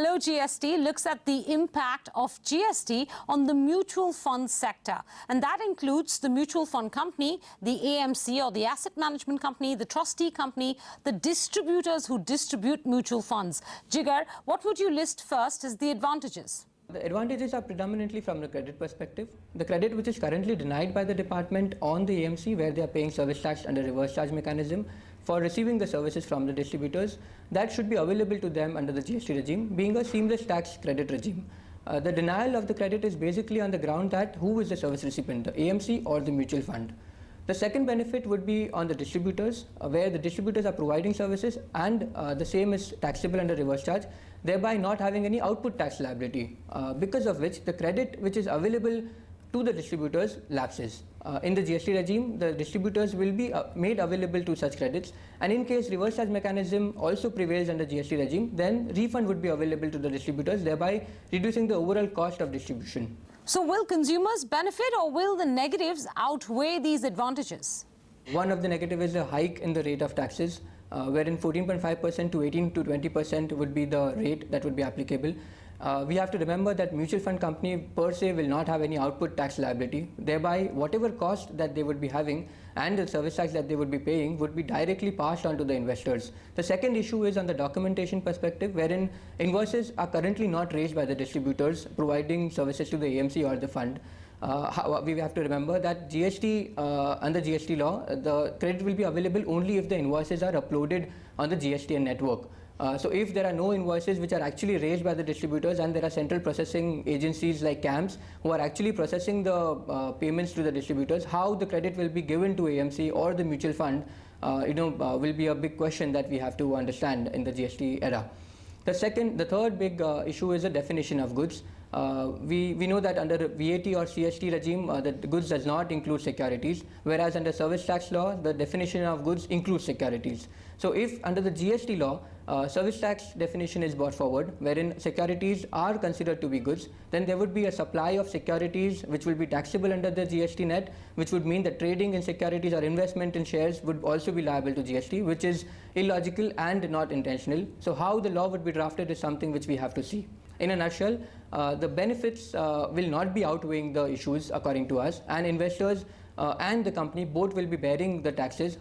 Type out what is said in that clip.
Hello GST looks at the impact of GST on the mutual fund sector. And that includes the mutual fund company, the AMC or the asset management company, the trustee company, the distributors who distribute mutual funds. Jigar, what would you list first as the advantages? The advantages are predominantly from the credit perspective. The credit which is currently denied by the department on the AMC, where they are paying service tax under reverse charge mechanism for receiving the services from the distributors, that should be available to them under the GST regime, being a seamless tax credit regime. The denial of the credit is basically on the ground that who is the service recipient, the AMC or the mutual fund. The second benefit would be on the distributors, where the distributors are providing services and the same is taxable under reverse charge, thereby not having any output tax liability, because of which the credit which is available to the distributors lapses. In the GST regime, the distributors will be made available to such credits, and in case reverse charge mechanism also prevails under GST regime, then refund would be available to the distributors, thereby reducing the overall cost of distribution. So will consumers benefit, or will the negatives outweigh these advantages? One of the negatives is a hike in the rate of taxes, wherein 14.5% to 18 to 20% would be the rate that would be applicable. We have to remember that mutual fund company per se will not have any output tax liability. Thereby, whatever cost that they would be having and the service tax that they would be paying would be directly passed on to the investors. The second issue is on the documentation perspective, wherein invoices are currently not raised by the distributors providing services to the AMC or the fund. We have to remember that GST, under GST law, the credit will be available only if the invoices are uploaded on the GSTN network. So if there are no invoices which are actually raised by the distributors, and there are central processing agencies like CAMs who are actually processing the payments to the distributors, how the credit will be given to AMC or the mutual fund, will be a big question that we have to understand in the GST era. The third big issue is the definition of goods. We know that under VAT or CST regime, the goods does not include securities, whereas under service tax law, the definition of goods includes securities. So if under the GST law, service tax definition is brought forward, wherein securities are considered to be goods, then there would be a supply of securities which will be taxable under the GST net, which would mean that trading in securities or investment in shares would also be liable to GST, which is illogical and not intentional. So how the law would be drafted is something which we have to see. In a nutshell, the benefits will not be outweighing the issues according to us, and investors and the company both will be bearing the taxes.